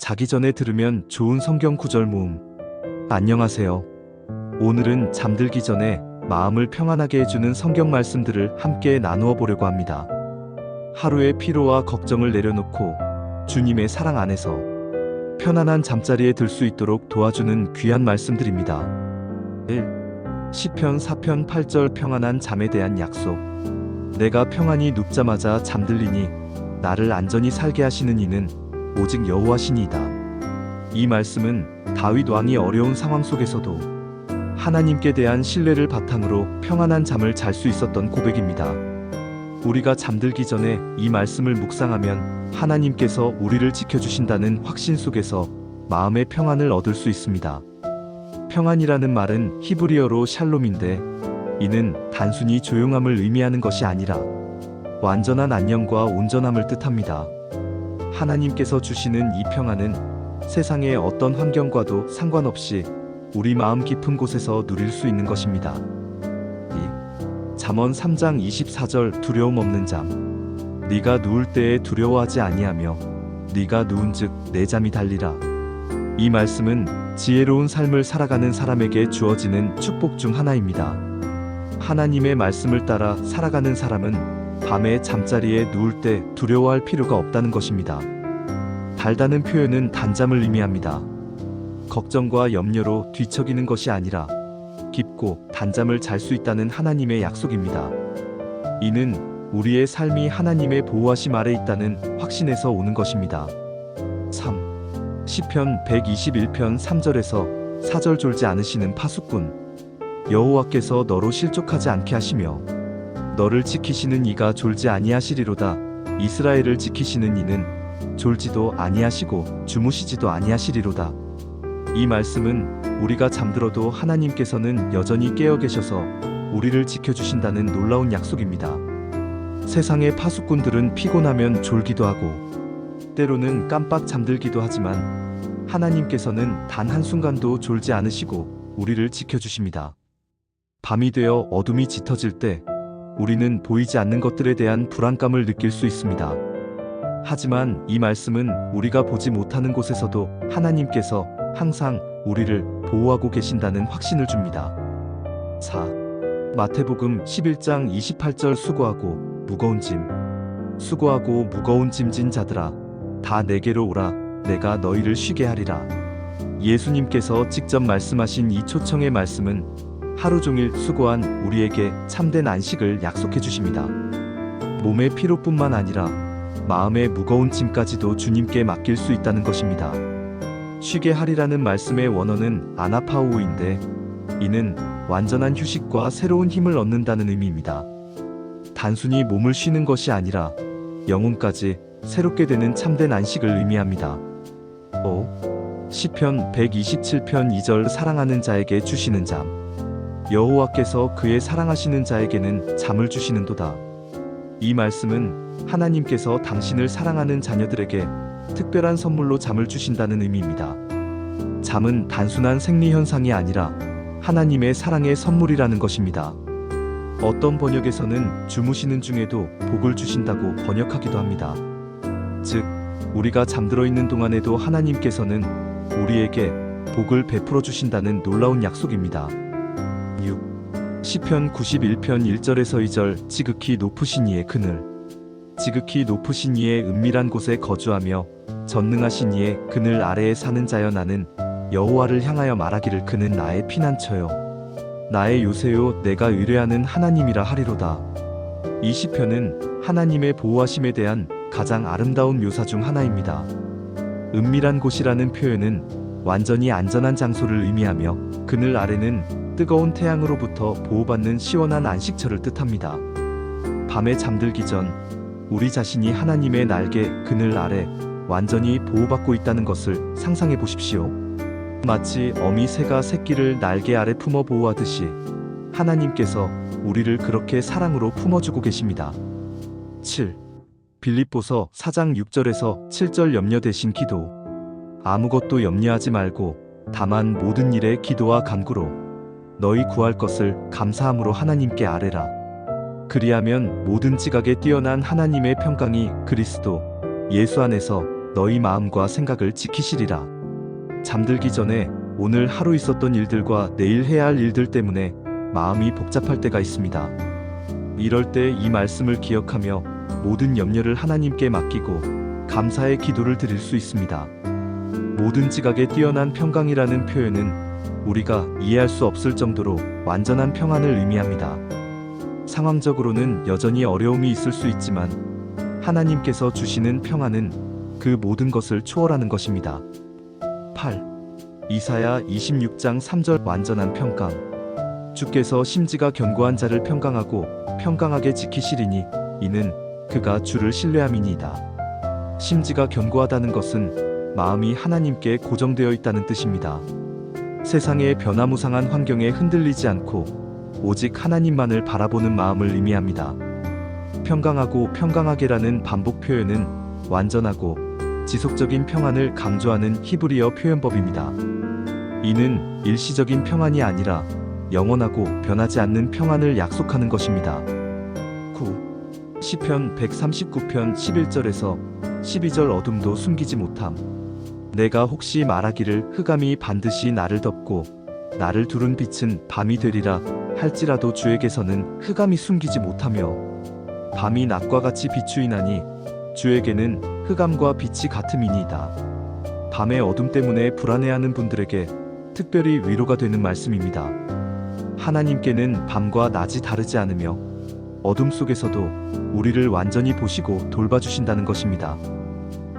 자기 전에 들으면 좋은 성경 구절 모음. 안녕하세요. 오늘은 잠들기 전에 마음을 평안하게 해주는 성경 말씀들을 함께 나누어 보려고 합니다. 하루의 피로와 걱정을 내려놓고 주님의 사랑 안에서 편안한 잠자리에 들 수 있도록 도와주는 귀한 말씀들입니다. 1. 시편 4편 8절 평안한 잠에 대한 약속. 내가 평안히 눕자마자 잠들리니 나를 안전히 살게 하시는 이는 오직 여호와시니이다. 이 말씀은 다윗 왕이 어려운 상황 속에서도 하나님께 대한 신뢰를 바탕으로 평안한 잠을 잘 수 있었던 고백입니다. 우리가 잠들기 전에 이 말씀을 묵상하면 하나님께서 우리를 지켜주신다는 확신 속에서 마음의 평안을 얻을 수 있습니다. 평안이라는 말은 히브리어로 샬롬인데 이는 단순히 조용함을 의미하는 것이 아니라 완전한 안녕과 온전함을 뜻합니다. 하나님께서 주시는 이 평안은 세상의 어떤 환경과도 상관없이 우리 마음 깊은 곳에서 누릴 수 있는 것입니다. 잠언 3장 24절 두려움 없는 잠. 네가 누울 때에 두려워하지 아니하며 네가 누운즉 내 잠이 달리라. 이 말씀은 지혜로운 삶을 살아가는 사람에게 주어지는 축복 중 하나입니다. 하나님의 말씀을 따라 살아가는 사람은 밤에 잠자리에 누울 때 두려워할 필요가 없다는 것입니다. 달다는 표현은 단잠을 의미합니다. 걱정과 염려로 뒤척이는 것이 아니라 깊고 단잠을 잘 수 있다는 하나님의 약속입니다. 이는 우리의 삶이 하나님의 보호하심 아래 있다는 확신에서 오는 것입니다. 3. 시편 121편 3절에서 4절 졸지 않으시는 파수꾼. 여호와께서 너로 실족하지 않게 하시며 너를 지키시는 이가 졸지 아니하시리로다. 이스라엘을 지키시는 이는 졸지도 아니하시고 주무시지도 아니하시리로다. 이 말씀은 우리가 잠들어도 하나님께서는 여전히 깨어 계셔서 우리를 지켜주신다는 놀라운 약속입니다. 세상의 파수꾼들은 피곤하면 졸기도 하고 때로는 깜빡 잠들기도 하지만 하나님께서는 단 한순간도 졸지 않으시고 우리를 지켜주십니다. 밤이 되어 어둠이 짙어질 때 우리는 보이지 않는 것들에 대한 불안감을 느낄 수 있습니다. 하지만 이 말씀은 우리가 보지 못하는 곳에서도 하나님께서 항상 우리를 보호하고 계신다는 확신을 줍니다. 4. 마태복음 11장 28절 수고하고 무거운 짐 진 자들아 다 내게로 오라 내가 너희를 쉬게 하리라. 예수님께서 직접 말씀하신 이 초청의 말씀은 하루 종일 수고한 우리에게 참된 안식을 약속해 주십니다. 몸의 피로뿐만 아니라 마음의 무거운 짐까지도 주님께 맡길 수 있다는 것입니다. 쉬게 하리라는 말씀의 원어는 아나파우인데 이는 완전한 휴식과 새로운 힘을 얻는다는 의미입니다. 단순히 몸을 쉬는 것이 아니라 영혼까지 새롭게 되는 참된 안식을 의미합니다. 5. 시편 127편 2절 사랑하는 자에게 주시는 잠. 여호와께서 그의 사랑하시는 자에게는 잠을 주시는도다. 이 말씀은 하나님께서 당신을 사랑하는 자녀들에게 특별한 선물로 잠을 주신다는 의미입니다. 잠은 단순한 생리현상이 아니라 하나님의 사랑의 선물이라는 것입니다. 어떤 번역에서는 주무시는 중에도 복을 주신다고 번역하기도 합니다. 즉, 우리가 잠들어 있는 동안에도 하나님께서는 우리에게 복을 베풀어 주신다는 놀라운 약속입니다. 6. 시편 91편 1절에서 2절 지극히 높으신 이의 그늘. 지극히 높으신 이의 은밀한 곳에 거주하며 전능하신 이의 그늘 아래에 사는 자여 나는 여호와를 향하여 말하기를 그는 나의 피난처요 나의 요새요 내가 의뢰하는 하나님이라 하리로다. 이 시편은 하나님의 보호하심에 대한 가장 아름다운 묘사 중 하나입니다. 은밀한 곳이라는 표현은 완전히 안전한 장소를 의미하며 그늘 아래는 뜨거운 태양으로부터 보호받는 시원한 안식처를 뜻합니다. 밤에 잠들기 전 우리 자신이 하나님의 날개 그늘 아래 완전히 보호받고 있다는 것을 상상해 보십시오. 마치 어미 새가 새끼를 날개 아래 품어 보호하듯이 하나님께서 우리를 그렇게 사랑으로 품어주고 계십니다. 7. 빌립보서 4장 6절에서 7절 염려 대신 기도. 아무것도 염려하지 말고 다만 모든 일에 기도와 간구로 너희 구할 것을 감사함으로 하나님께 아뢰라. 그리하면 모든 지각에 뛰어난 하나님의 평강이 그리스도 예수 안에서 너희 마음과 생각을 지키시리라. 잠들기 전에 오늘 하루 있었던 일들과 내일 해야 할 일들 때문에 마음이 복잡할 때가 있습니다. 이럴 때 이 말씀을 기억하며 모든 염려를 하나님께 맡기고 감사의 기도를 드릴 수 있습니다. 모든 지각에 뛰어난 평강이라는 표현은 우리가 이해할 수 없을 정도로 완전한 평안을 의미합니다. 상황적으로는 여전히 어려움이 있을 수 있지만 하나님께서 주시는 평안은 그 모든 것을 초월하는 것입니다. 8. 이사야 26장 3절 완전한 평강. 주께서 심지가 견고한 자를 평강하고 평강하게 지키시리니 이는 그가 주를 신뢰함이니이다. 심지가 견고하다는 것은 마음이 하나님께 고정되어 있다는 뜻입니다. 세상의 변화무상한 환경에 흔들리지 않고 오직 하나님만을 바라보는 마음을 의미합니다. 평강하고 평강하게라는 반복 표현은 완전하고 지속적인 평안을 강조하는 히브리어 표현법입니다. 이는 일시적인 평안이 아니라 영원하고 변하지 않는 평안을 약속하는 것입니다. 9. 시편 139편 11절에서 12절 어둠도 숨기지 못함. 내가 혹시 말하기를 흑암이 반드시 나를 덮고 나를 두른 빛은 밤이 되리라 할지라도 주에게서는 흑암이 숨기지 못하며 밤이 낮과 같이 비추이나니 주에게는 흑암과 빛이 같음이니이다. 밤의 어둠 때문에 불안해하는 분들에게 특별히 위로가 되는 말씀입니다. 하나님께는 밤과 낮이 다르지 않으며 어둠 속에서도 우리를 완전히 보시고 돌봐주신다는 것입니다.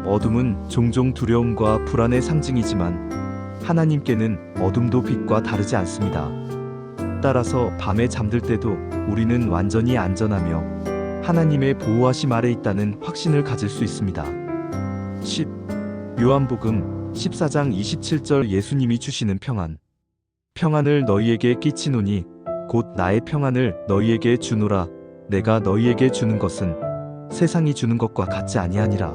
어둠은 종종 두려움과 불안의 상징이지만 하나님께는 어둠도 빛과 다르지 않습니다. 따라서 밤에 잠들 때도 우리는 완전히 안전하며 하나님의 보호하심 아래 있다는 확신을 가질 수 있습니다. 10. 요한복음 14장 27절 예수님이 주시는 평안. 평안을 너희에게 끼치노니 곧 나의 평안을 너희에게 주노라. 내가 너희에게 주는 것은 세상이 주는 것과 같지 아니하니라.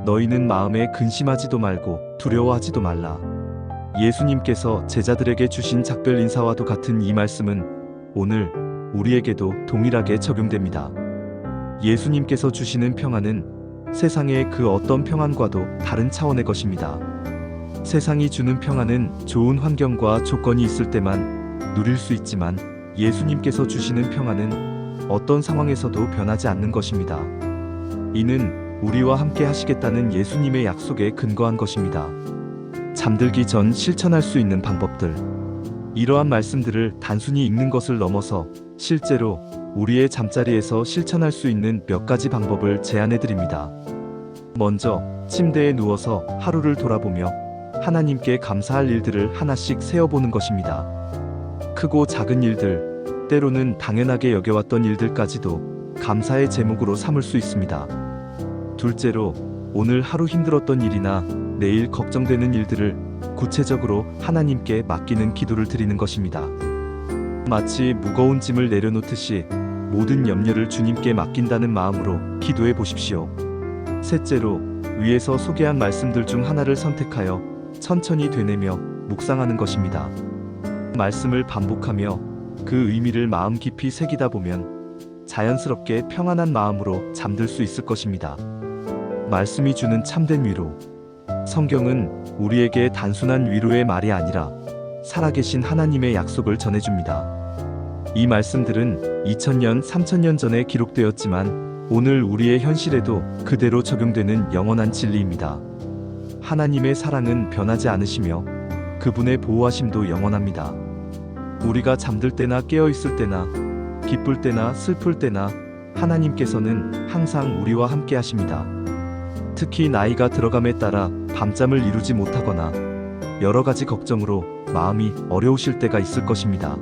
너희는 마음에 근심하지도 말고 두려워하지도 말라. 예수님께서 제자들에게 주신 작별 인사와도 같은 이 말씀은 오늘 우리에게도 동일하게 적용됩니다. 예수님께서 주시는 평안은 세상의 그 어떤 평안과도 다른 차원의 것입니다. 세상이 주는 평안은 좋은 환경과 조건이 있을 때만 누릴 수 있지만 예수님께서 주시는 평안은 어떤 상황에서도 변하지 않는 것입니다. 이는 우리와 함께 하시겠다는 예수님의 약속에 근거한 것입니다. 잠들기 전 실천할 수 있는 방법들. 이러한 말씀들을 단순히 읽는 것을 넘어서 실제로 우리의 잠자리에서 실천할 수 있는 몇 가지 방법을 제안해 드립니다. 먼저 침대에 누워서 하루를 돌아보며 하나님께 감사할 일들을 하나씩 세어보는 것입니다. 크고 작은 일들, 때로는 당연하게 여겨왔던 일들까지도 감사의 제목으로 삼을 수 있습니다. 둘째로 오늘 하루 힘들었던 일이나 내일 걱정되는 일들을 구체적으로 하나님께 맡기는 기도를 드리는 것입니다. 마치 무거운 짐을 내려놓듯이 모든 염려를 주님께 맡긴다는 마음으로 기도해 보십시오. 셋째로 위에서 소개한 말씀들 중 하나를 선택하여 천천히 되뇌며 묵상하는 것입니다. 말씀을 반복하며 그 의미를 마음 깊이 새기다 보면 자연스럽게 평안한 마음으로 잠들 수 있을 것입니다. 말씀이 주는 참된 위로. 성경은 우리에게 단순한 위로의 말이 아니라 살아계신 하나님의 약속을 전해줍니다. 이 말씀들은 2000년, 3000년 전에 기록되었지만 오늘 우리의 현실에도 그대로 적용되는 영원한 진리입니다. 하나님의 사랑은 변하지 않으시며 그분의 보호하심도 영원합니다. 우리가 잠들 때나 깨어 있을 때나 기쁠 때나 슬플 때나 하나님께서는 항상 우리와 함께 하십니다. 특히 나이가 들어감에 따라 밤잠을 이루지 못하거나 여러 가지 걱정으로 마음이 어려우실 때가 있을 것입니다.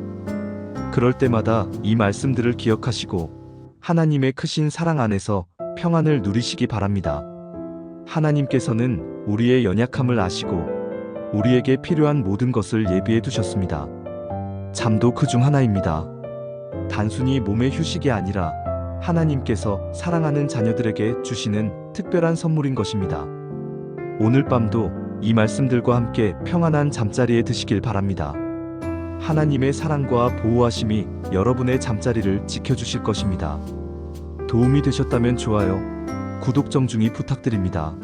그럴 때마다 이 말씀들을 기억하시고 하나님의 크신 사랑 안에서 평안을 누리시기 바랍니다. 하나님께서는 우리의 연약함을 아시고 우리에게 필요한 모든 것을 예비해 두셨습니다. 잠도 그 중 하나입니다. 단순히 몸의 휴식이 아니라 하나님께서 사랑하는 자녀들에게 주시는 특별한 선물인 것입니다. 오늘 밤도 이 말씀들과 함께 평안한 잠자리에 드시길 바랍니다. 하나님의 사랑과 보호하심이 여러분의 잠자리를 지켜주실 것입니다. 도움이 되셨다면 좋아요, 구독 정중히 부탁드립니다.